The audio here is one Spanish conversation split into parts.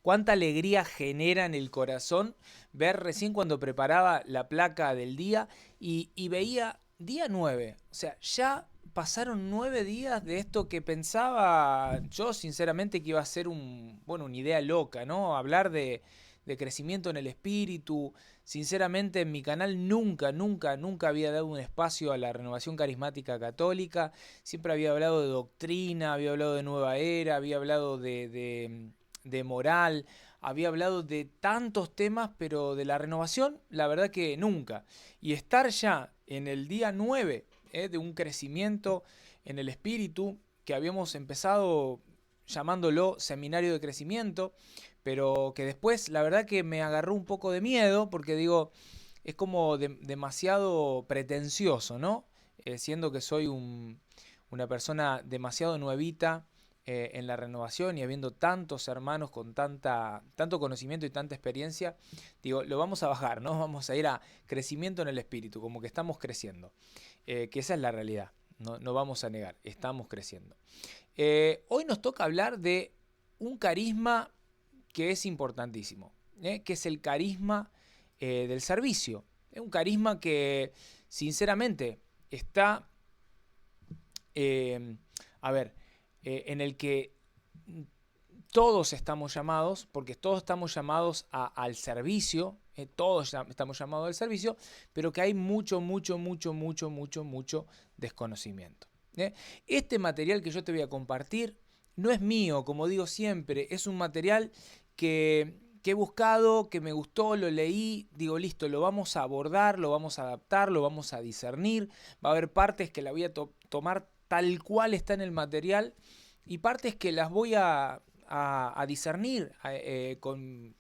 cuánta alegría genera en el corazón ver recién cuando preparaba la placa del día y veía día 9. O sea, ya pasaron 9 días de esto que pensaba yo sinceramente que iba a ser una idea loca, ¿no? Hablar de crecimiento en el espíritu. Sinceramente en mi canal nunca había dado un espacio a la renovación carismática católica. Siempre había hablado de doctrina, había hablado de nueva era, había hablado de moral, había hablado de tantos temas, pero de la renovación, la verdad que nunca. Y estar ya en el día 9 de un crecimiento en el espíritu, que habíamos empezado llamándolo seminario de crecimiento, pero que después la verdad que me agarró un poco de miedo, porque digo, es como demasiado pretencioso, ¿no? Siendo que soy una persona demasiado nuevita en la renovación y habiendo tantos hermanos con tanto conocimiento y tanta experiencia, digo, lo vamos a bajar, ¿no? Vamos a ir a crecimiento en el espíritu, como que estamos creciendo, que esa es la realidad, no vamos a negar, estamos creciendo. Hoy nos toca hablar de un carisma que es importantísimo, que es el carisma del servicio. Es un carisma que, sinceramente, está, eh, a ver, en el que todos estamos llamados, porque todos estamos llamados al servicio, todos estamos llamados al servicio, pero que hay mucho desconocimiento. Este material que yo te voy a compartir no es mío, como digo siempre, es un material que he buscado, que me gustó, lo leí, digo listo, lo vamos a abordar, lo vamos a adaptar, lo vamos a discernir, va a haber partes que la voy a tomar tal cual está en el material y partes que las voy a discernir con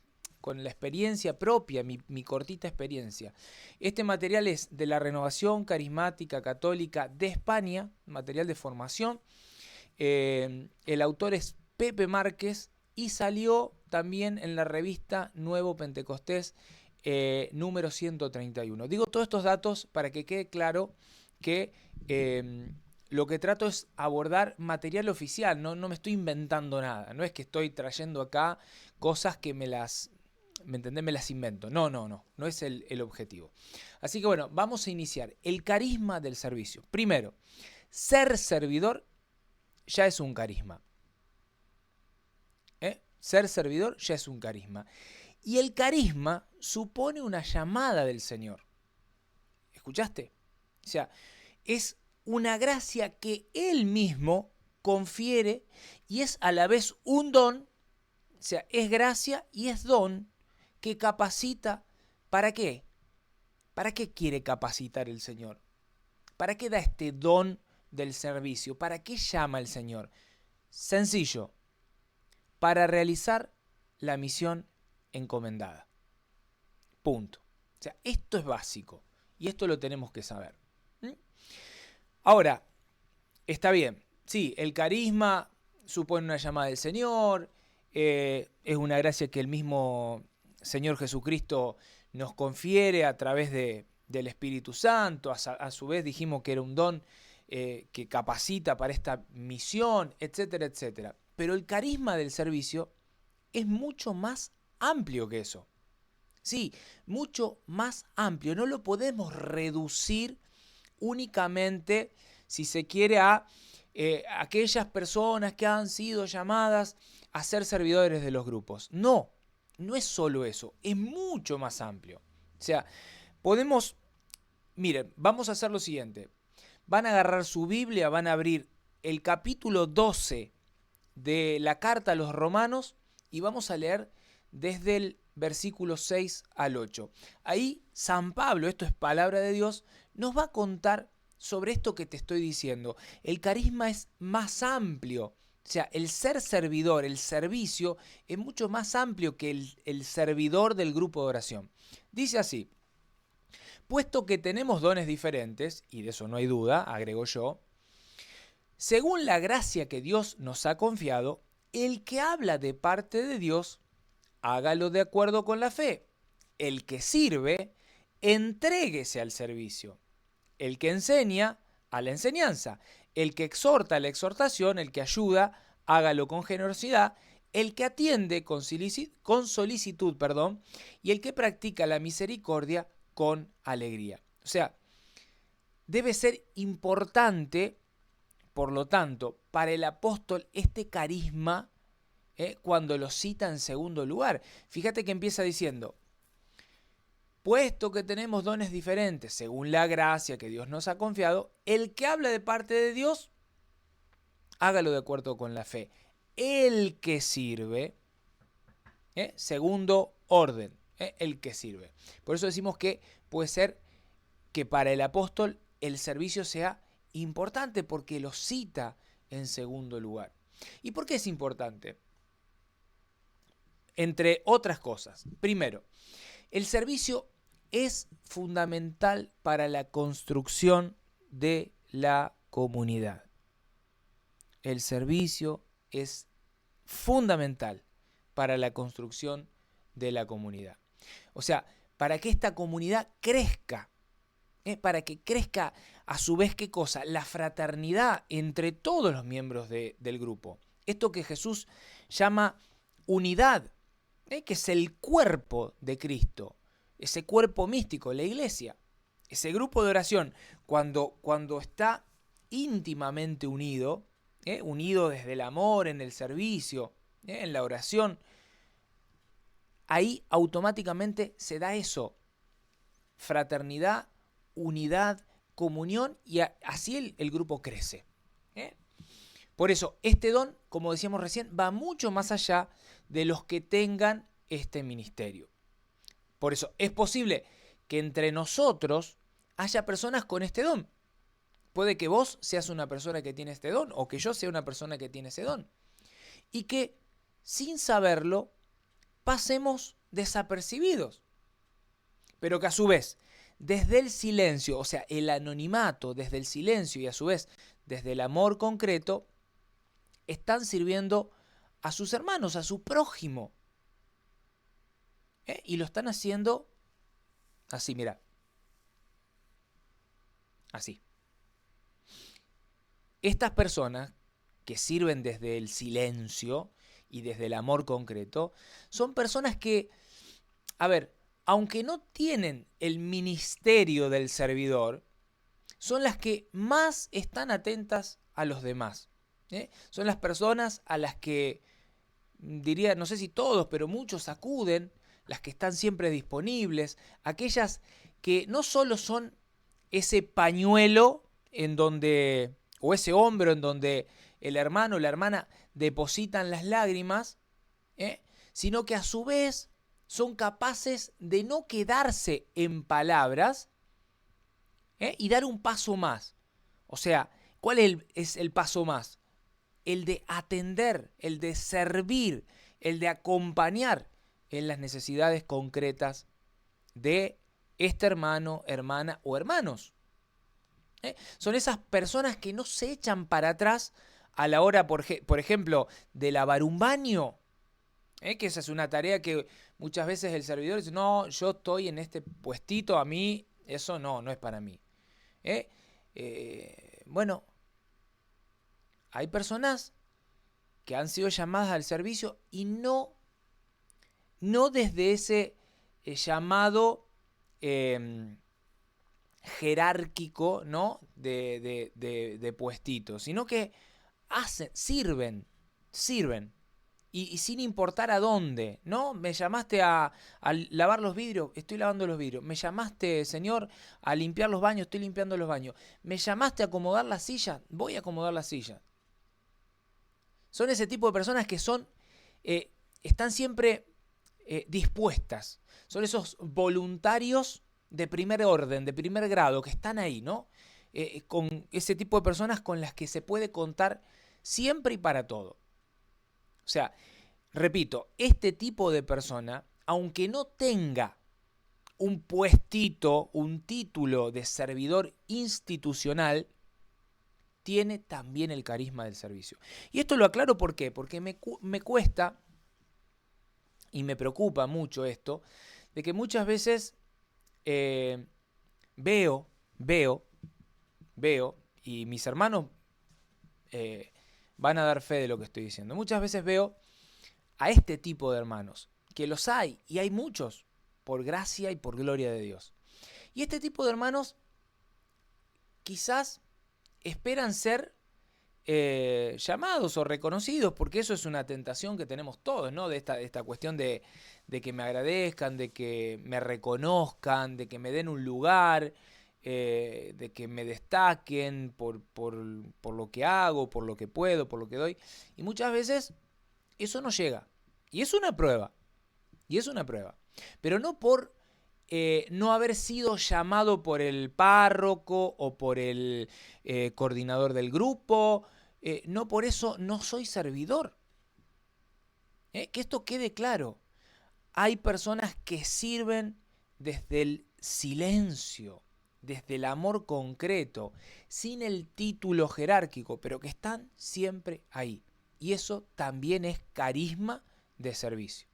la experiencia propia, mi cortita experiencia. Este material es de la Renovación Carismática Católica de España, material de formación. El autor es Pepe Márquez y salió también en la revista Nuevo Pentecostés número 131. Digo todos estos datos para que quede claro que lo que trato es abordar material oficial, no me estoy inventando nada, no es que estoy trayendo acá cosas que ¿me entendés? Me las invento. No es el objetivo. Así que bueno, vamos a iniciar. El carisma del servicio. Primero, ser servidor ya es un carisma. Ser servidor ya es un carisma. Y el carisma supone una llamada del Señor. ¿Escuchaste? O sea, es una gracia que Él mismo confiere y es a la vez un don, o sea, es gracia y es don que capacita. ¿Para qué? ¿Para qué quiere capacitar el Señor? ¿Para qué da este don del servicio? ¿Para qué llama el Señor? Sencillo, para realizar la misión encomendada. Punto. O sea, esto es básico y esto lo tenemos que saber. Ahora, está bien, sí, el carisma supone una llamada del Señor, es una gracia que el mismo Señor Jesucristo nos confiere a través del Espíritu Santo, a su vez dijimos que era un don que capacita para esta misión, etcétera, etcétera. Pero el carisma del servicio es mucho más amplio que eso. Sí, mucho más amplio. No lo podemos reducir únicamente, si se quiere, a aquellas personas que han sido llamadas a ser servidores de los grupos. No es solo eso, es mucho más amplio. O sea, miren, vamos a hacer lo siguiente. Van a agarrar su Biblia, van a abrir el capítulo 12 de la carta a los romanos y vamos a leer desde el versículo 6 al 8. Ahí San Pablo, esto es palabra de Dios, nos va a contar sobre esto que te estoy diciendo. El carisma es más amplio. O sea, el ser servidor, el servicio, es mucho más amplio que el servidor del grupo de oración. Dice así: puesto que tenemos dones diferentes, y de eso no hay duda, agrego yo, según la gracia que Dios nos ha confiado, el que habla de parte de Dios, hágalo de acuerdo con la fe. El que sirve, entréguese al servicio. El que enseña, a la enseñanza. El que exhorta, a la exhortación. El que ayuda, hágalo con generosidad. el que atiende con solicitud, y el que practica la misericordia con alegría. O sea, debe ser importante, por lo tanto, para el apóstol este carisma cuando lo cita en segundo lugar. Fíjate que empieza diciendo, puesto que tenemos dones diferentes según la gracia que Dios nos ha confiado, el que habla de parte de Dios, hágalo de acuerdo con la fe. El que sirve, segundo orden, el que sirve. Por eso decimos que puede ser que para el apóstol el servicio sea importante porque lo cita en segundo lugar. ¿Y por qué es importante? Entre otras cosas. Primero, el servicio es fundamental para la construcción de la comunidad. El servicio es fundamental para la construcción de la comunidad. O sea, para que esta comunidad crezca, para que crezca a su vez, ¿qué cosa? La fraternidad entre todos los miembros del grupo. Esto que Jesús llama unidad, que es el cuerpo de Cristo, ese cuerpo místico, la iglesia, ese grupo de oración, cuando está íntimamente unido, unido desde el amor, en el servicio, en la oración, ahí automáticamente se da eso, fraternidad, unidad, comunión, y así el grupo crece. Por eso, este don, como decíamos recién, va mucho más allá de los que tengan este ministerio. Por eso, es posible que entre nosotros haya personas con este don. Puede que vos seas una persona que tiene este don, o que yo sea una persona que tiene ese don. Y que, sin saberlo, pasemos desapercibidos. Pero que a su vez, desde el silencio, o sea, el anonimato, desde el silencio y a su vez desde el amor concreto, están sirviendo a sus hermanos, a su prójimo. Y lo están haciendo así, mira. Así. Estas personas que sirven desde el silencio y desde el amor concreto, son personas que, a ver, aunque no tienen el ministerio del servidor, son las que más están atentas a los demás. Son las personas a las que, diría, no sé si todos, pero muchos acuden, las que están siempre disponibles, aquellas que no solo son ese pañuelo en donde, o ese hombro en donde el hermano o la hermana depositan las lágrimas, sino que a su vez son capaces de no quedarse en palabras y dar un paso más. O sea, ¿cuál es el paso más? El de atender, el de servir, el de acompañar en las necesidades concretas de este hermano, hermana o hermanos. Son esas personas que no se echan para atrás a la hora, por ejemplo, de lavar un baño. Que esa es una tarea que muchas veces el servidor dice, no, yo estoy en este puestito, a mí eso no es para mí. Bueno, hay personas que han sido llamadas al servicio y no desde ese llamado jerárquico, ¿no? de puestito, sino que sirven. Y sin importar a dónde, ¿no? Me llamaste a lavar los vidrios, estoy lavando los vidrios. Me llamaste, Señor, a limpiar los baños, estoy limpiando los baños. Me llamaste a acomodar la silla, voy a acomodar la silla. Son ese tipo de personas que están siempre dispuestas. Son esos voluntarios de primer orden, de primer grado, que están ahí, ¿no? Con ese tipo de personas con las que se puede contar siempre y para todo. O sea, repito, este tipo de persona, aunque no tenga un puestito, un título de servidor institucional, tiene también el carisma del servicio. Y esto lo aclaro ¿por qué? Porque me cuesta y me preocupa mucho esto, de que muchas veces veo, y mis hermanos van a dar fe de lo que estoy diciendo. Muchas veces veo a este tipo de hermanos, que los hay, y hay muchos, por gracia y por gloria de Dios. Y este tipo de hermanos quizás esperan ser llamados o reconocidos, porque eso es una tentación que tenemos todos, ¿no? De esta cuestión de que me agradezcan, de que me reconozcan, de que me den un lugar, de que me destaquen por lo que hago, por lo que puedo, por lo que doy. Y muchas veces eso no llega. Y es una prueba. Y es una prueba. Pero no por no haber sido llamado por el párroco o por el coordinador del grupo. No por eso no soy servidor. Que esto quede claro. Hay personas que sirven desde el silencio, desde el amor concreto, sin el título jerárquico, pero que están siempre ahí. Y eso también es carisma de servicio.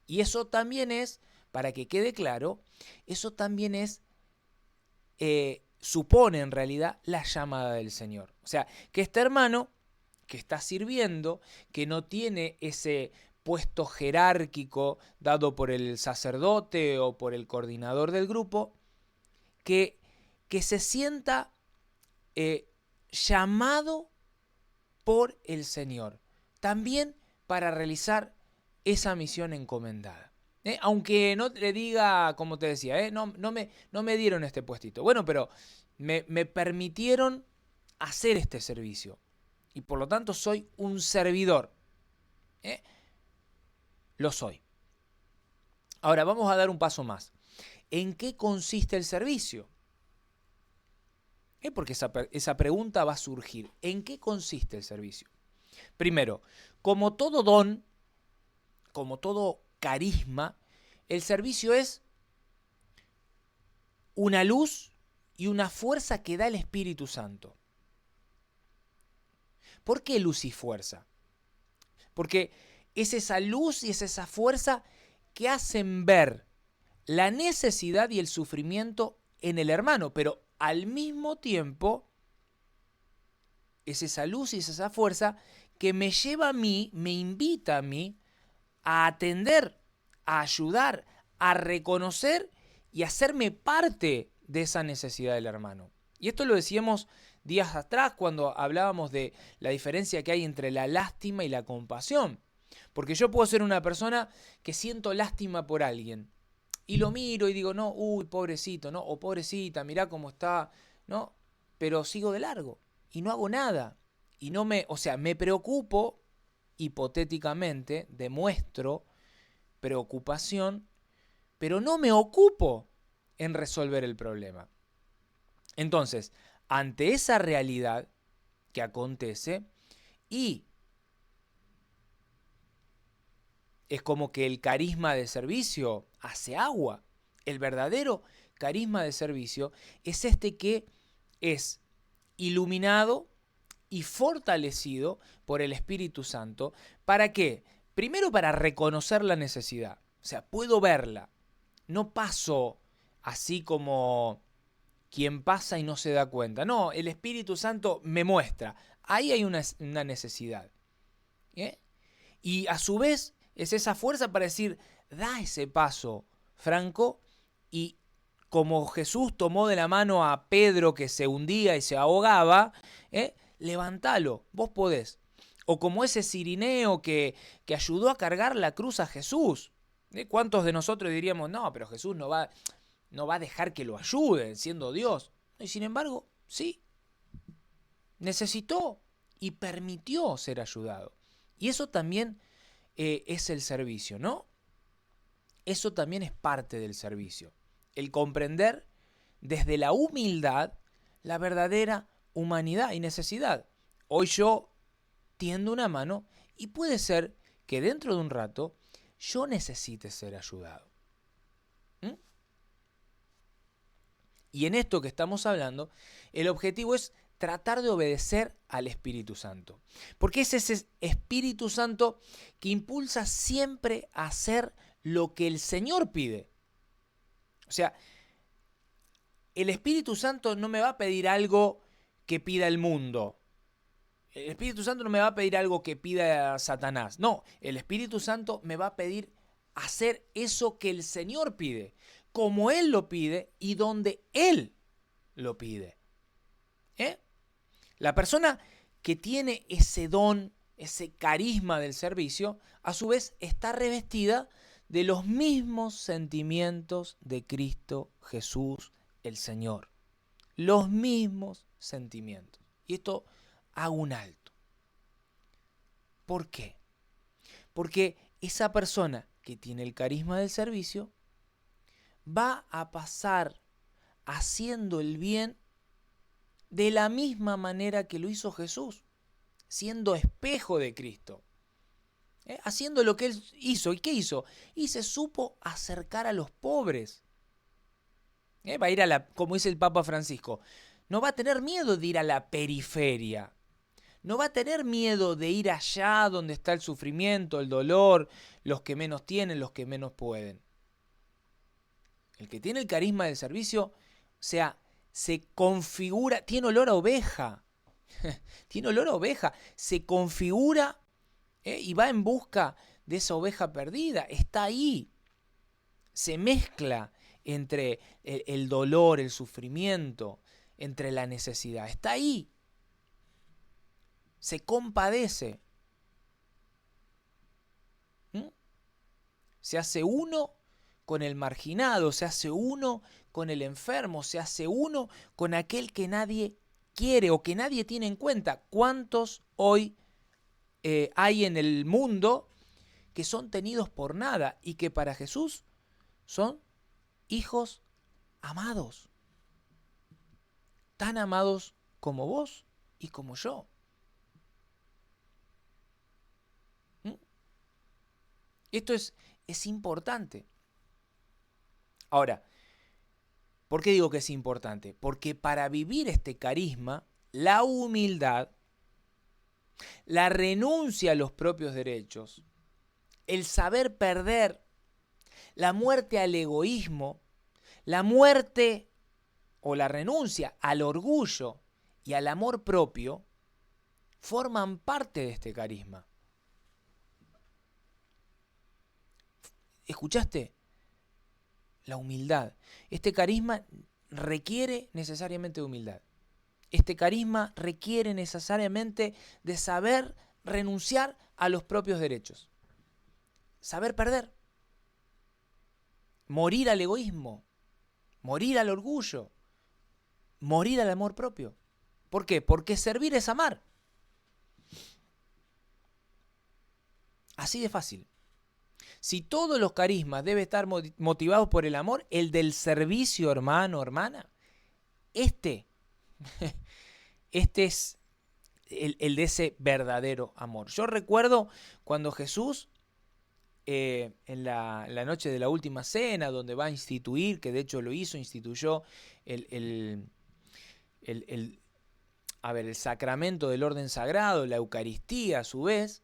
Y eso también es, para que quede claro, eso también es, supone en realidad la llamada del Señor. O sea, que este hermano que está sirviendo, que no tiene ese puesto jerárquico dado por el sacerdote o por el coordinador del grupo, que se sienta llamado por el Señor, también para realizar esa misión encomendada. Aunque no le diga, como te decía, no me dieron este puestito. Bueno, pero me permitieron hacer este servicio. Y por lo tanto soy un servidor. Lo soy. Ahora vamos a dar un paso más. ¿En qué consiste el servicio? Porque esa pregunta va a surgir. ¿En qué consiste el servicio? Primero, como todo don, como todo carisma, el servicio es una luz y una fuerza que da el Espíritu Santo. ¿Por qué luz y fuerza? Porque es esa luz y es esa fuerza que hacen ver la necesidad y el sufrimiento en el hermano, pero al mismo tiempo es esa luz y es esa fuerza que me lleva a mí, me invita a mí a atender, a ayudar, a reconocer y hacerme parte de esa necesidad del hermano. Y esto lo decíamos días atrás cuando hablábamos de la diferencia que hay entre la lástima y la compasión. Porque yo puedo ser una persona que siento lástima por alguien y lo miro y digo, no, uy, pobrecito, no, o pobrecita, mirá cómo está, no, pero sigo de largo y no hago nada. Y no me, o sea, me preocupo, hipotéticamente, demuestro preocupación, pero no me ocupo en resolver el problema. Entonces, ante esa realidad que acontece, y es como que el carisma de servicio hace agua. El verdadero carisma de servicio es este que es iluminado y fortalecido por el Espíritu Santo. ¿Para qué? Primero para reconocer la necesidad. O sea, puedo verla. No paso así como quien pasa y no se da cuenta. No, el Espíritu Santo me muestra. Ahí hay una necesidad. Y a su vez es esa fuerza para decir, da ese paso, Franco, y como Jesús tomó de la mano a Pedro que se hundía y se ahogaba, levantalo, vos podés. O como ese cirineo que ayudó a cargar la cruz a Jesús. ¿Cuántos de nosotros diríamos, no, pero Jesús no va a dejar que lo ayuden siendo Dios? Y sin embargo, sí, necesitó y permitió ser ayudado. Y eso también es el servicio, ¿no? Eso también es parte del servicio. El comprender desde la humildad la verdadera humanidad y necesidad. Hoy yo tiendo una mano y puede ser que dentro de un rato yo necesite ser ayudado. Y en esto que estamos hablando, el objetivo es tratar de obedecer al Espíritu Santo. Porque es ese Espíritu Santo que impulsa siempre a hacer lo que el Señor pide. O sea, el Espíritu Santo no me va a pedir algo que pida el mundo. El Espíritu Santo no me va a pedir algo que pida a Satanás. No, el Espíritu Santo me va a pedir hacer eso que el Señor pide, como Él lo pide y donde Él lo pide. La persona que tiene ese don, ese carisma del servicio, a su vez está revestida de los mismos sentimientos de Cristo Jesús el Señor. Los mismos sentimientos. Y esto hago un alto. ¿Por qué? Porque esa persona que tiene el carisma del servicio va a pasar haciendo el bien de la misma manera que lo hizo Jesús, siendo espejo de Cristo, haciendo lo que Él hizo. ¿Y qué hizo? Y se supo acercar a los pobres. Va a ir como dice el Papa Francisco, no va a tener miedo de ir a la periferia, no va a tener miedo de ir allá donde está el sufrimiento, el dolor, los que menos tienen, los que menos pueden. El que tiene el carisma del servicio, o sea, se configura, tiene olor a oveja, tiene olor a oveja, se configura y va en busca de esa oveja perdida, está ahí, se mezcla entre el dolor, el sufrimiento, entre la necesidad, está ahí, se compadece, se hace uno con el marginado, se hace uno con el enfermo, se hace uno con aquel que nadie quiere o que nadie tiene en cuenta. ¿Cuántos hoy hay en el mundo que son tenidos por nada y que para Jesús son hijos amados? Tan amados como vos y como yo. Esto es importante. Ahora, ¿por qué digo que es importante? Porque para vivir este carisma, la humildad, la renuncia a los propios derechos, el saber perder, la muerte al egoísmo, la muerte o la renuncia al orgullo y al amor propio, forman parte de este carisma. ¿Escuchaste? La humildad. Este carisma requiere necesariamente de humildad. Este carisma requiere necesariamente de saber renunciar a los propios derechos. Saber perder. Morir al egoísmo. Morir al orgullo. Morir al amor propio. ¿Por qué? Porque servir es amar. Así de fácil. Si todos los carismas deben estar motivados por el amor, el del servicio, hermano, hermana, este es el de ese verdadero amor. Yo recuerdo cuando Jesús, en la noche de la última cena, donde va a instituir, que de hecho lo hizo, instituyó el sacramento del orden sagrado, la Eucaristía a su vez,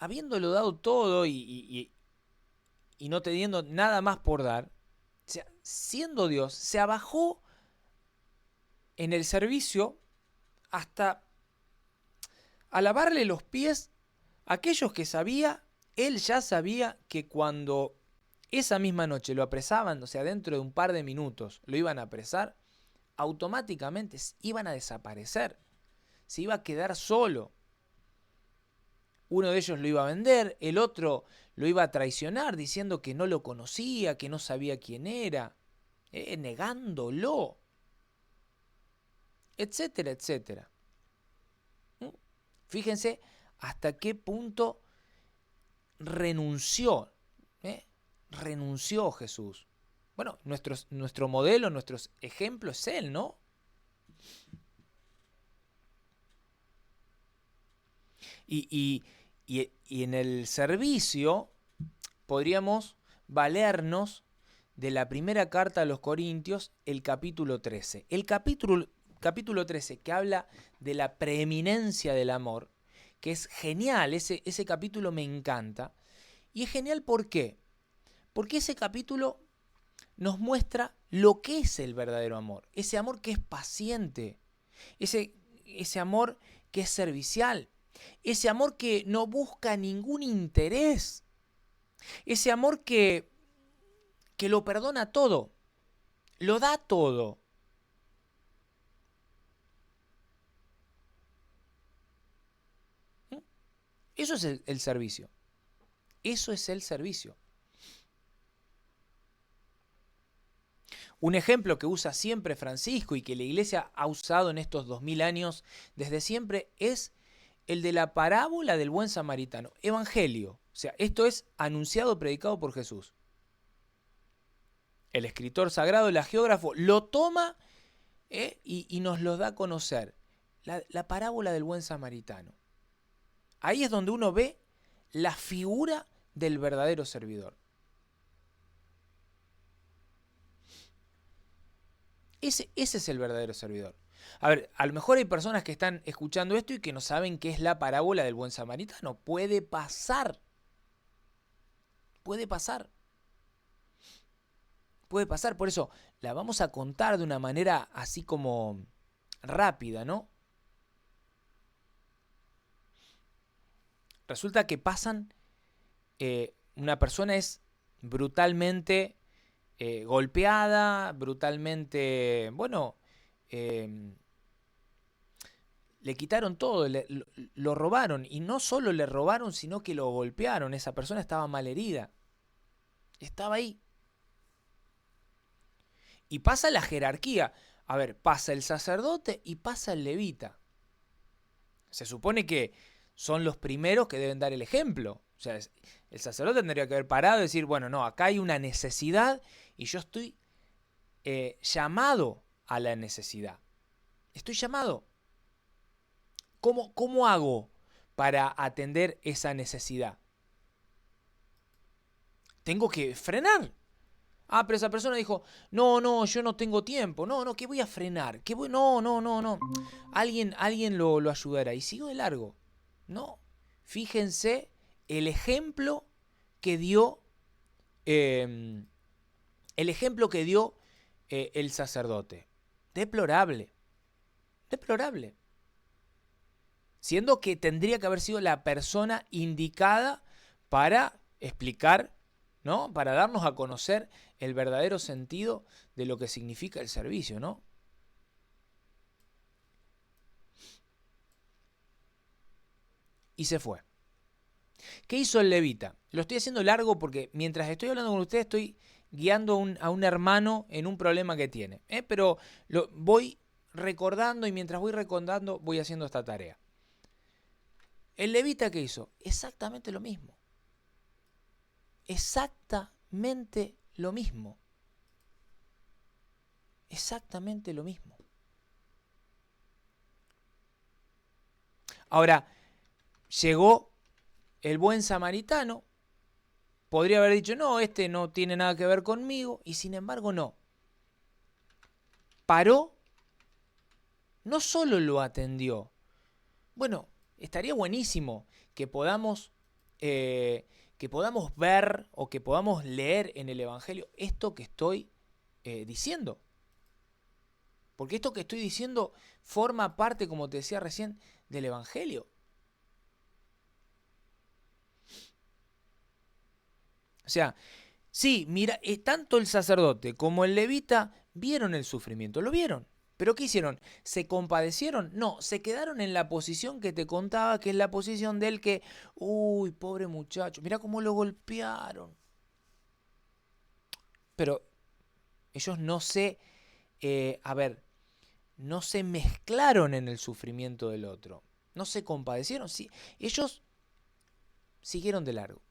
habiéndolo dado todo y no teniendo nada más por dar, o sea, siendo Dios, se abajó en el servicio hasta a lavarle los pies a aquellos que él ya sabía que cuando esa misma noche lo apresaban, o sea, dentro de un par de minutos lo iban a apresar, automáticamente iban a desaparecer, se iba a quedar solo. Uno de ellos lo iba a vender, el otro lo iba a traicionar diciendo que no lo conocía, que no sabía quién era, negándolo, etcétera, etcétera. Fíjense hasta qué punto renunció Jesús. Bueno, nuestro modelo, nuestro ejemplo es Él, ¿no? Y en el servicio podríamos valernos de la primera carta a los Corintios, el capítulo 13. El capítulo 13 que habla de la preeminencia del amor, que es genial, ese capítulo me encanta. Y es genial ¿por qué? Porque ese capítulo nos muestra lo que es el verdadero amor. Ese amor que es paciente, ese amor que es servicial, ese amor que no busca ningún interés, ese amor que lo perdona todo, lo da todo. Eso es el servicio. Eso es el servicio. Un ejemplo que usa siempre Francisco y que la Iglesia ha usado en estos 2000 años desde siempre es el de la parábola del buen samaritano. Evangelio. O sea, esto es anunciado, predicado por Jesús. El escritor sagrado, el hagiógrafo, lo toma y nos lo da a conocer. La parábola del buen samaritano. Ahí es donde uno ve la figura del verdadero servidor. Ese es el verdadero servidor. A ver, a lo mejor hay personas que están escuchando esto y que no saben qué es la parábola del buen samaritano. Puede pasar. Puede pasar. Puede pasar. Por eso la vamos a contar de una manera así como rápida, ¿no? Resulta que pasan, una persona es brutalmente golpeada, brutalmente, bueno, le quitaron todo, lo robaron. Y no solo le robaron, sino que lo golpearon. Esa persona estaba mal herida. Estaba ahí. Y pasa la jerarquía. A ver, pasa el sacerdote y pasa el levita. Se supone que son los primeros que deben dar el ejemplo. O sea, el sacerdote tendría que haber parado y decir, bueno, no, acá hay una necesidad y yo estoy llamado a la necesidad. Estoy llamado. ¿Cómo hago para atender esa necesidad? Tengo que frenar. Ah, pero esa persona dijo, no, yo no tengo tiempo. No, ¿qué voy a frenar? No. Alguien lo ayudará. Y sigo de largo. No. Fíjense el ejemplo que dio el sacerdote. Deplorable. Deplorable. Siendo que tendría que haber sido la persona indicada para explicar, ¿no? Para darnos a conocer el verdadero sentido de lo que significa el servicio, ¿no? Y se fue. ¿Qué hizo el levita? Lo estoy haciendo largo porque mientras estoy hablando con ustedes estoy guiando a un hermano en un problema que tiene. Pero lo voy recordando y mientras voy recordando voy haciendo esta tarea. El levita, ¿qué hizo? Exactamente lo mismo. Exactamente lo mismo. Exactamente lo mismo. Ahora, llegó el buen samaritano, podría haber dicho, no, este no tiene nada que ver conmigo, y sin embargo no. Paró, no solo lo atendió. Bueno, estaría buenísimo que podamos ver o que podamos leer en el Evangelio esto que estoy diciendo. Porque esto que estoy diciendo forma parte, como te decía recién, del Evangelio. O sea, sí, mira, tanto el sacerdote como el levita vieron el sufrimiento, lo vieron. ¿Pero qué hicieron? ¿Se compadecieron? No, se quedaron en la posición que te contaba, que es la posición del que, uy, pobre muchacho, mira cómo lo golpearon. Pero ellos no se, no se mezclaron en el sufrimiento del otro. No se compadecieron, sí, ellos siguieron de largo.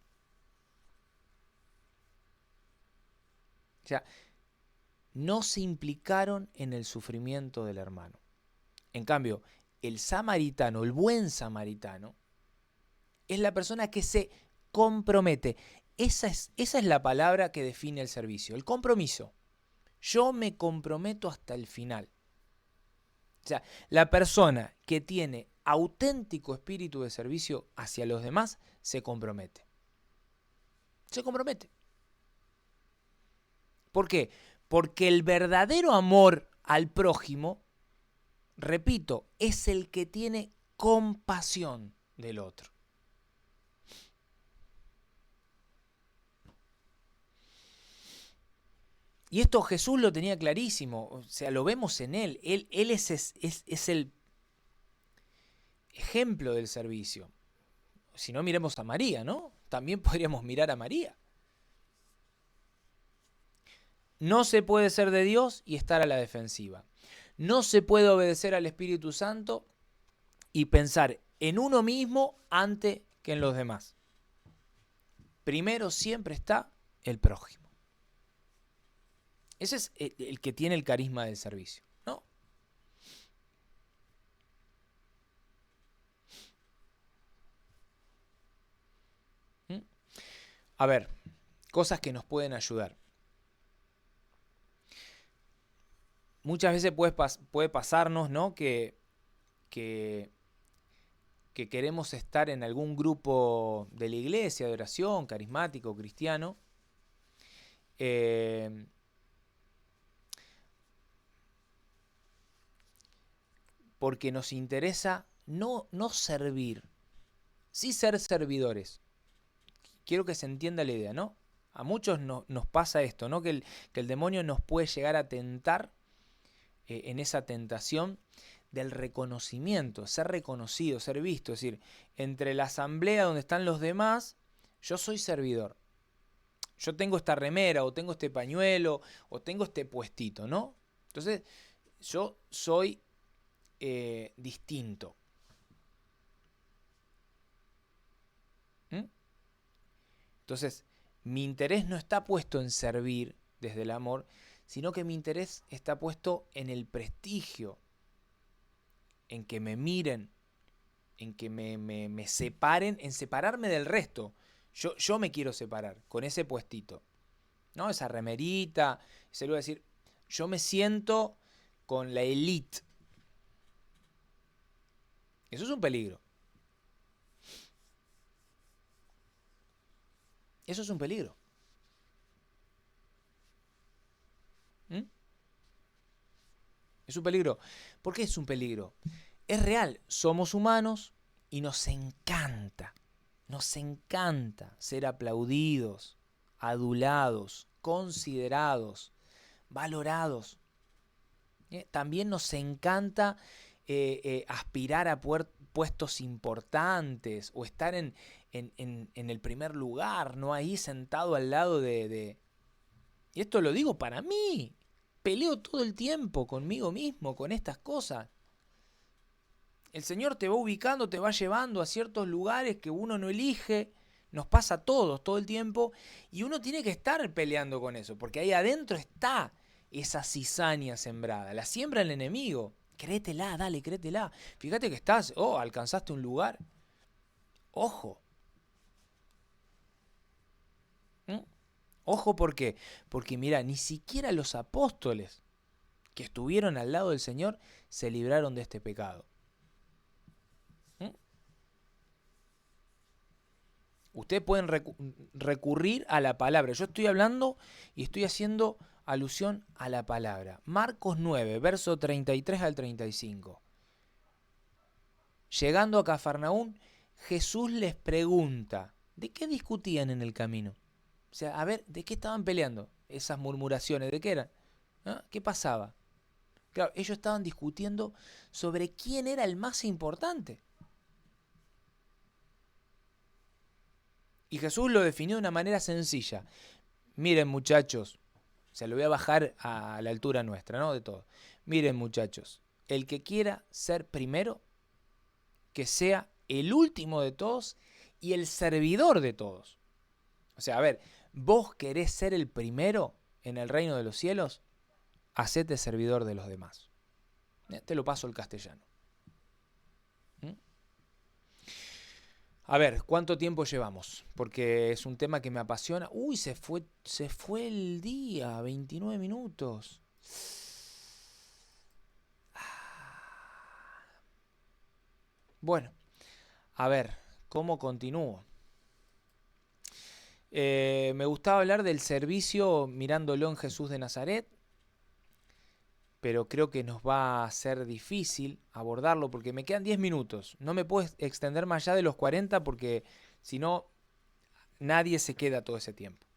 O sea, no se implicaron en el sufrimiento del hermano. En cambio, el samaritano, el buen samaritano, es la persona que se compromete. Esa es la palabra que define el servicio, el compromiso. Yo me comprometo hasta el final. O sea, la persona que tiene auténtico espíritu de servicio hacia los demás se compromete. Se compromete. ¿Por qué? Porque el verdadero amor al prójimo, repito, es el que tiene compasión del otro. Y esto Jesús lo tenía clarísimo, o sea, lo vemos en él. Él es el ejemplo del servicio. Si no, miremos a María, ¿no? También podríamos mirar a María. No se puede ser de Dios y estar a la defensiva. No se puede obedecer al Espíritu Santo y pensar en uno mismo antes que en los demás. Primero siempre está el prójimo. Ese es el que tiene el carisma del servicio, ¿no? A ver, cosas que nos pueden ayudar. Muchas veces puede pasarnos, ¿no? que queremos estar en algún grupo de la iglesia, de oración, carismático, cristiano, porque nos interesa no servir, sí ser servidores. Quiero que se entienda la idea, ¿no? A muchos nos pasa esto, ¿no? Que el demonio nos puede llegar a tentar en esa tentación del reconocimiento, ser reconocido, ser visto. Es decir, entre la asamblea donde están los demás, yo soy servidor. Yo tengo esta remera, o tengo este pañuelo, o tengo este puestito, ¿no? Entonces, yo soy distinto. ¿Mm? Entonces, mi interés no está puesto en servir desde el amor, sino que mi interés está puesto en el prestigio, en que me miren, en que me separen, en separarme del resto. Yo me quiero separar con ese puestito, ¿no? Esa remerita, se lo voy a decir, yo me siento con la elite. Eso es un peligro. Eso es un peligro. ¿Mm? Es un peligro. ¿Por qué es un peligro? Es real, somos humanos y nos encanta ser aplaudidos, adulados, considerados, valorados. También nos encanta aspirar a puestos importantes o estar en el primer lugar, ¿no? Ahí sentado al lado Y esto lo digo para mí. Peleo todo el tiempo conmigo mismo, con estas cosas. El Señor te va ubicando, te va llevando a ciertos lugares que uno no elige. Nos pasa a todos, todo el tiempo. Y uno tiene que estar peleando con eso, porque ahí adentro está esa cizaña sembrada. La siembra el enemigo. Créetela, dale, créetela. Fíjate que estás, alcanzaste un lugar. Ojo. ¿Mm? Ojo, ¿por qué? Porque mira, ni siquiera los apóstoles que estuvieron al lado del Señor se libraron de este pecado. Ustedes pueden recurrir a la palabra. Yo estoy hablando y estoy haciendo alusión a la palabra. Marcos 9, verso 33 al 35. Llegando a Cafarnaún, Jesús les pregunta, ¿de qué discutían en el camino? O sea, a ver, ¿de qué estaban peleando? Esas murmuraciones, ¿de qué eran? ¿Ah? ¿Qué pasaba? Claro, ellos estaban discutiendo sobre quién era el más importante. Y Jesús lo definió de una manera sencilla. Miren, muchachos, se lo voy a bajar a la altura nuestra, ¿no? De todo. Miren, muchachos, el que quiera ser primero, que sea el último de todos y el servidor de todos. O sea, a ver, vos querés ser el primero en el reino de los cielos, hacete servidor de los demás. Te lo paso al castellano. A ver, ¿cuánto tiempo llevamos? Porque es un tema que me apasiona. Uy, se fue el día, 29 minutos. Bueno, a ver, ¿cómo continúo? Me gustaba hablar del servicio mirándolo en Jesús de Nazaret. pero creo que nos va a ser difícil abordarlo porque me quedan 10 minutos. No me puedo extender más allá de los 40 porque si no, nadie se queda todo ese tiempo.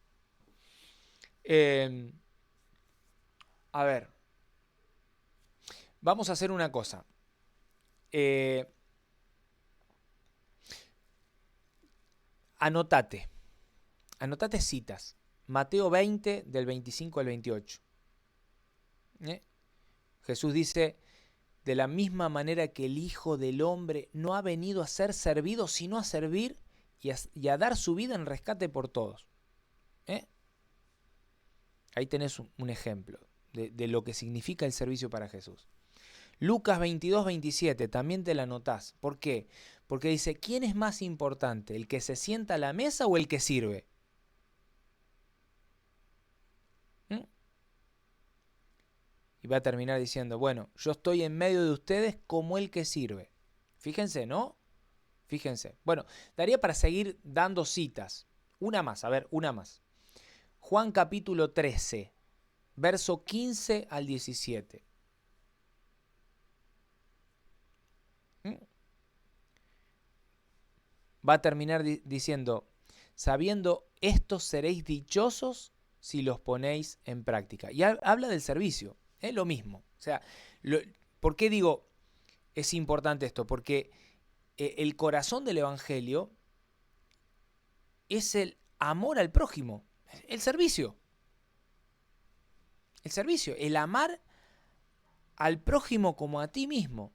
A ver, vamos a hacer una cosa. Anotate citas. Mateo 20, del 25 al 28. Jesús dice, de la misma manera que el Hijo del Hombre no ha venido a ser servido, sino a servir y a dar su vida en rescate por todos. Ahí tenés un ejemplo de lo que significa el servicio para Jesús. Lucas 22, 27, también te la anotás. ¿Por qué? Porque dice, ¿quién es más importante, el que se sienta a la mesa o el que sirve? Y va a terminar diciendo, bueno, yo estoy en medio de ustedes como el que sirve. Fíjense, ¿no? Fíjense. Bueno, daría para seguir dando citas. Una más, a ver, una más. Juan capítulo 13, verso 15 al 17. Va a terminar diciendo, sabiendo esto seréis dichosos si los ponéis en práctica. Y habla del servicio, es lo mismo. O sea, ¿por qué digo es importante esto? Porque el corazón del Evangelio es el amor al prójimo, el servicio. El servicio, el amar al prójimo como a ti mismo.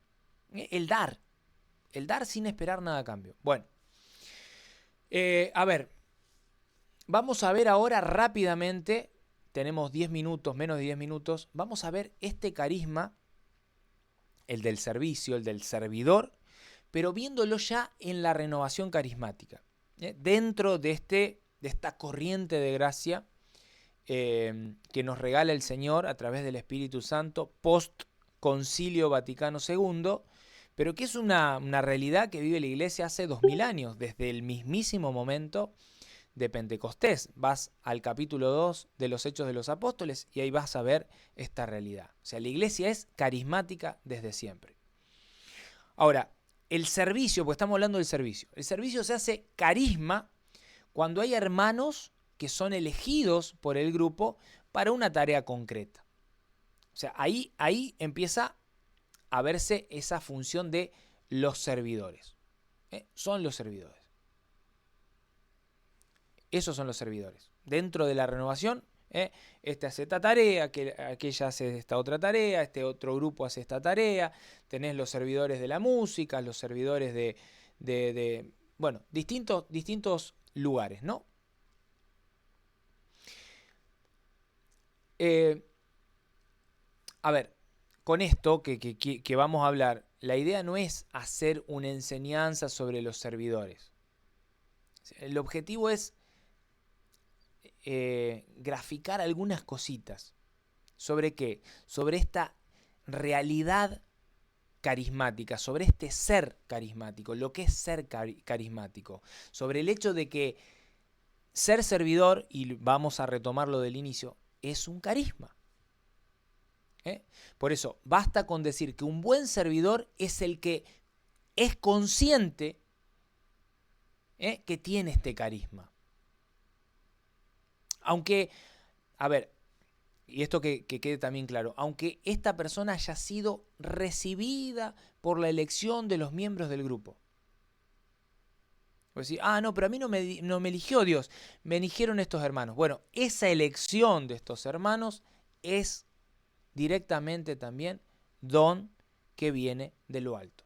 El dar sin esperar nada a cambio. Bueno, a ver, vamos a ver ahora rápidamente, tenemos 10 minutos, menos de 10 minutos, vamos a ver este carisma, el del servicio, el del servidor, pero viéndolo ya en la renovación carismática, dentro de esta corriente de gracia que nos regala el Señor a través del Espíritu Santo post Concilio Vaticano II, pero que es una realidad que vive la Iglesia hace 2000 años, desde el mismísimo momento de Pentecostés. Vas al capítulo 2 de los Hechos de los Apóstoles y ahí vas a ver esta realidad. O sea, la Iglesia es carismática desde siempre. Ahora, el servicio, pues estamos hablando del servicio. El servicio se hace carisma cuando hay hermanos que son elegidos por el grupo para una tarea concreta. O sea, ahí empieza a verse esa función de los servidores. Son los servidores. Esos son los servidores. Dentro de la renovación, este hace esta tarea, aquella hace esta otra tarea, este otro grupo hace esta tarea. Tenés los servidores de la música, los servidores de bueno, distintos lugares, ¿no? A ver, con esto que vamos a hablar, la idea no es hacer una enseñanza sobre los servidores. El objetivo es graficar algunas cositas. ¿Sobre qué? Sobre esta realidad carismática, sobre este ser carismático, lo que es ser carismático, sobre el hecho de que ser servidor, y vamos a retomarlo del inicio, es un carisma. Por eso, basta con decir que un buen servidor es el que es consciente que tiene este carisma. Aunque, a ver, y esto que quede también claro, aunque esta persona haya sido recibida por la elección de los miembros del grupo. Pues decir, no, pero a mí no me eligió Dios, me eligieron estos hermanos. Bueno, esa elección de estos hermanos es directamente también don que viene de lo alto.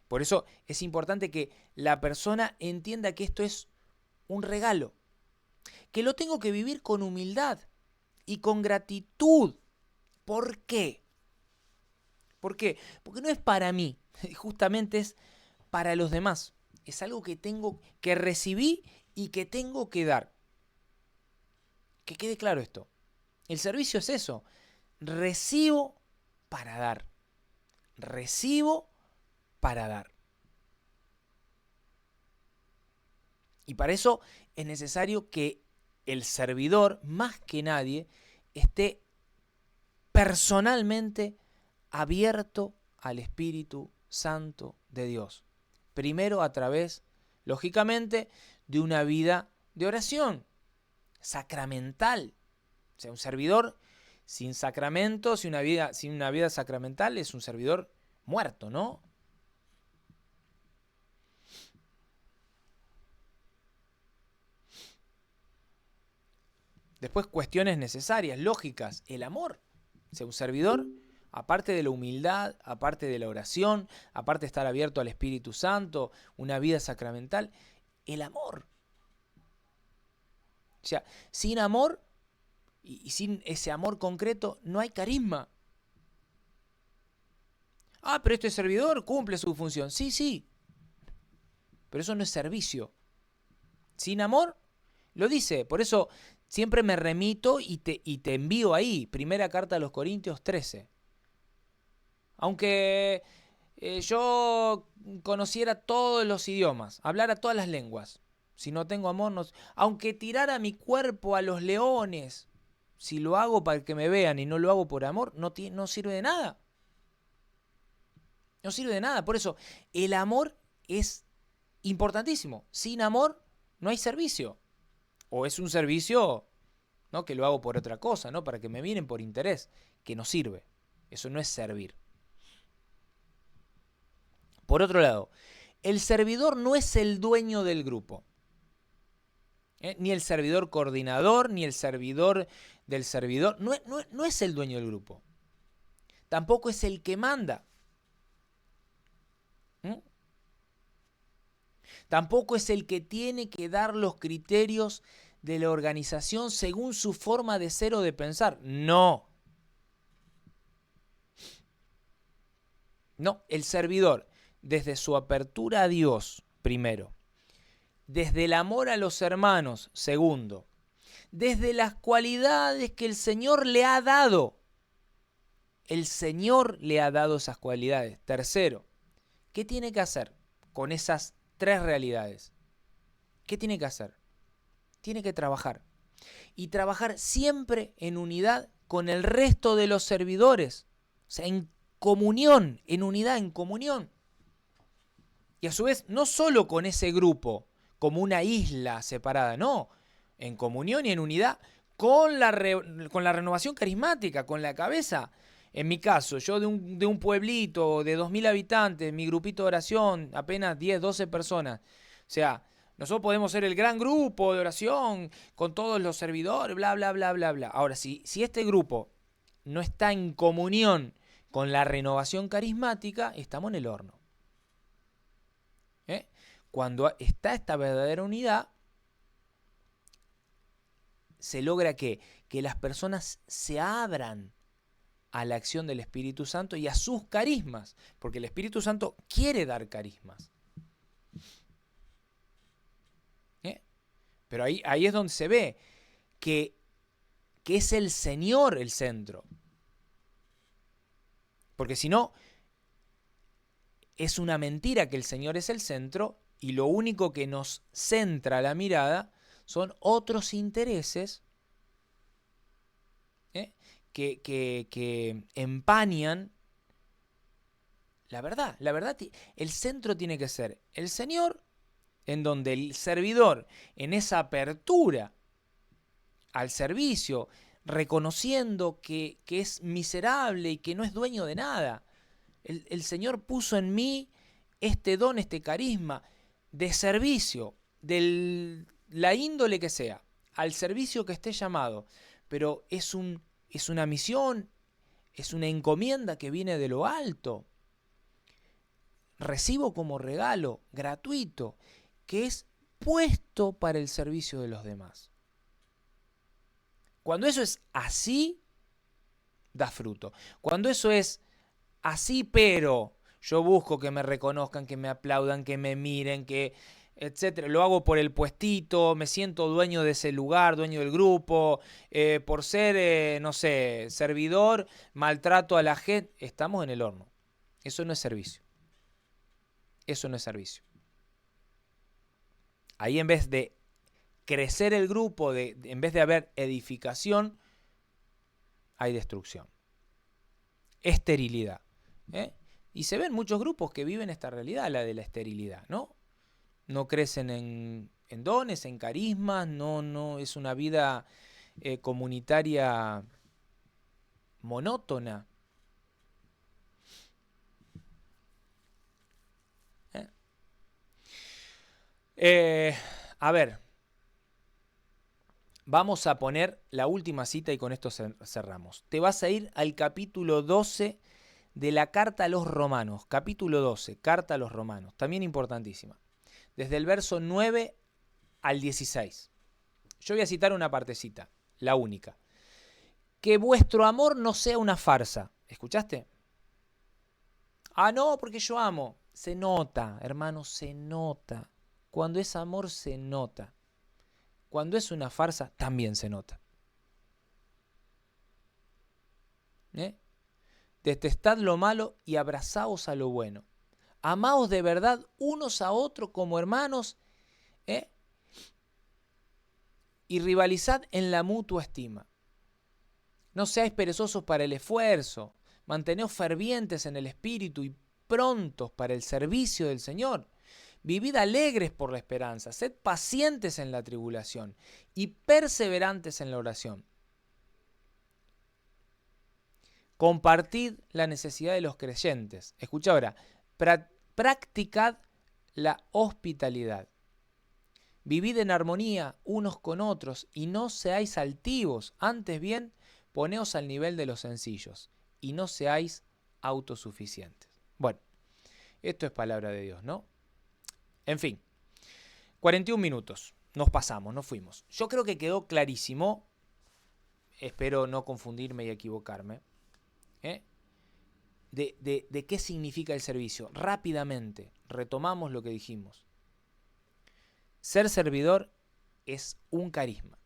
Por eso es importante que la persona entienda que esto es un regalo, que lo tengo que vivir con humildad y con gratitud. ¿Por qué? ¿Por qué? Porque no es para mí, justamente es para los demás. Es algo que tengo que recibir y que tengo que dar. Que quede claro esto. El servicio es eso. Recibo para dar. Recibo para dar. Y para eso es necesario que el servidor, más que nadie, esté personalmente abierto al Espíritu Santo de Dios. Primero a través, lógicamente, de una vida de oración sacramental. O sea, un servidor sin sacramentos, sin una vida sacramental, es un servidor muerto, ¿no? Después, cuestiones necesarias, lógicas. El amor. O sea, un servidor, aparte de la humildad, aparte de la oración, aparte de estar abierto al Espíritu Santo, una vida sacramental, el amor. O sea, sin amor y sin ese amor concreto no hay carisma. Ah, pero este servidor cumple su función. Sí, sí. Pero eso no es servicio. Sin amor, lo dice. Por eso siempre me remito y te envío ahí. Primera carta a los Corintios 13. Aunque yo conociera todos los idiomas, hablara todas las lenguas, si no tengo amor, no, aunque tirara mi cuerpo a los leones, si lo hago para que me vean y no lo hago por amor, no sirve de nada. No sirve de nada. Por eso, el amor es importantísimo. Sin amor no hay servicio. O es un servicio, ¿no?, que lo hago por otra cosa, ¿no?, para que me miren por interés, que no sirve. Eso no es servir. Por otro lado, el servidor no es el dueño del grupo. Ni el servidor coordinador, ni el servidor del servidor. No es el dueño del grupo. Tampoco es el que manda. Tampoco es el que tiene que dar los criterios de la organización según su forma de ser o de pensar. No. No, el servidor, desde su apertura a Dios, primero, desde el amor a los hermanos, segundo, desde las cualidades que el Señor le ha dado. El Señor le ha dado esas cualidades. Tercero, ¿qué tiene que hacer con esas tres realidades? ¿Qué tiene que hacer? Tiene que trabajar. Y trabajar siempre en unidad con el resto de los servidores. O sea, en comunión, en unidad, en comunión. Y a su vez, no solo con ese grupo, como una isla separada, no. En comunión y en unidad con la renovación carismática, con la cabeza. En mi caso, yo de un pueblito de 2000 habitantes, mi grupito de oración, apenas 10, 12 personas. O sea, nosotros podemos ser el gran grupo de oración con todos los servidores, bla, bla, bla, bla, bla. Ahora, si este grupo no está en comunión con la renovación carismática, estamos en el horno. Cuando está esta verdadera unidad, se logra que las personas se abran a la acción del Espíritu Santo y a sus carismas, porque el Espíritu Santo quiere dar carismas. Pero ahí es donde se ve que es el Señor el centro. Porque si no, es una mentira que el Señor es el centro y lo único que nos centra la mirada son otros intereses que empañan la verdad. La verdad, el centro tiene que ser el Señor, en donde el servidor, en esa apertura al servicio, reconociendo que es miserable y que no es dueño de nada. El Señor puso en mí este don, este carisma de servicio, de la índole que sea, al servicio que esté llamado, pero es una misión, es una encomienda que viene de lo alto. Recibo como regalo gratuito, que es puesto para el servicio de los demás. Cuando eso es así, da fruto. Cuando eso es así, pero yo busco que me reconozcan, que me aplaudan, que me miren, que etcétera, lo hago por el puestito, me siento dueño de ese lugar, dueño del grupo, por ser, no sé, servidor, maltrato a la gente, estamos en el horno. Eso no es servicio. Eso no es servicio. Ahí, en vez de crecer el grupo, en vez de haber edificación, hay destrucción. esterilidad. Y se ven muchos grupos que viven esta realidad, la de la esterilidad, ¿no? No crecen en dones, en carismas, no es una vida comunitaria monótona. A ver, vamos a poner la última cita y con esto cerramos. Te vas a ir al capítulo 12 de la Carta a los Romanos. Capítulo 12, Carta a los Romanos. También importantísima. Desde el verso 9 al 16. Yo voy a citar una partecita, la única. Que vuestro amor no sea una farsa. ¿Escuchaste? Ah, no, porque yo amo. Se nota, hermano, se nota. Cuando es amor, se nota. Cuando es una farsa, también se nota. Detestad lo malo y abrazaos a lo bueno. Amaos de verdad unos a otros como hermanos, y rivalizad en la mutua estima. No seáis perezosos para el esfuerzo, manteneos fervientes en el espíritu y prontos para el servicio del Señor. Vivid alegres por la esperanza, sed pacientes en la tribulación y perseverantes en la oración. Compartid la necesidad de los creyentes. Escucha ahora, practicad la hospitalidad. Vivid en armonía unos con otros y no seáis altivos, antes bien, poneos al nivel de los sencillos y no seáis autosuficientes. Bueno, esto es palabra de Dios, ¿no? En fin, 41 minutos, nos pasamos, nos fuimos. Yo creo que quedó clarísimo, espero no confundirme y equivocarme, de qué significa el servicio. Rápidamente, retomamos lo que dijimos. Ser servidor es un carisma.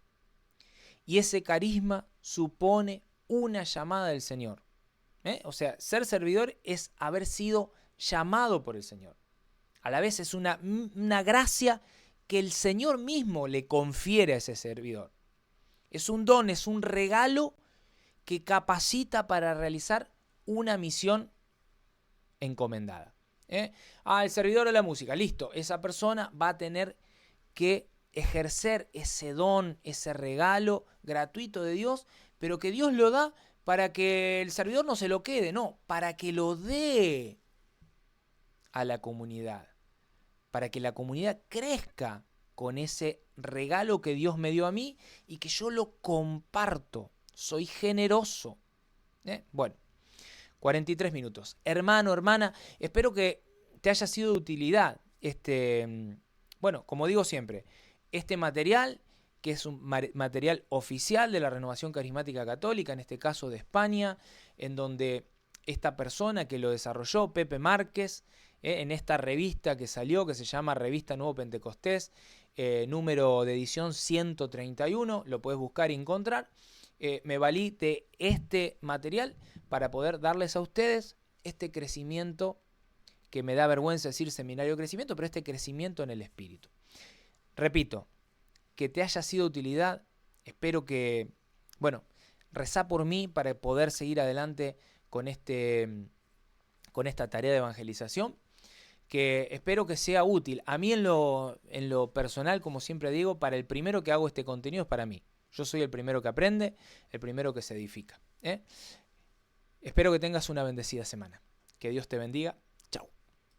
Y ese carisma supone una llamada del Señor. O sea, ser servidor es haber sido llamado por el Señor. A la vez es una gracia que el Señor mismo le confiere a ese servidor. Es un don, es un regalo que capacita para realizar una misión encomendada. El servidor de la música, listo, esa persona va a tener que ejercer ese don, ese regalo gratuito de Dios, pero que Dios lo da para que el servidor no se lo quede, no, para que lo dé a la comunidad, para que la comunidad crezca con ese regalo que Dios me dio a mí y que yo lo comparto, soy generoso. Bueno, 43 minutos. Hermano, hermana, espero que te haya sido de utilidad bueno, como digo siempre, este material, que es un material oficial de la Renovación Carismática Católica, en este caso de España, en donde esta persona que lo desarrolló, Pepe Márquez, en esta revista que salió, que se llama Revista Nuevo Pentecostés, número de edición 131, lo puedes buscar y encontrar. Me valí de este material para poder darles a ustedes este crecimiento, que me da vergüenza decir seminario de crecimiento, pero este crecimiento en el espíritu. Repito, que te haya sido de utilidad, espero que, bueno, rezá por mí para poder seguir adelante con esta tarea de evangelización, que espero que sea útil. A mí en lo personal, como siempre digo, para el primero que hago este contenido es para mí. Yo soy el primero que aprende, el primero que se edifica. Espero que tengas una bendecida semana. Que Dios te bendiga.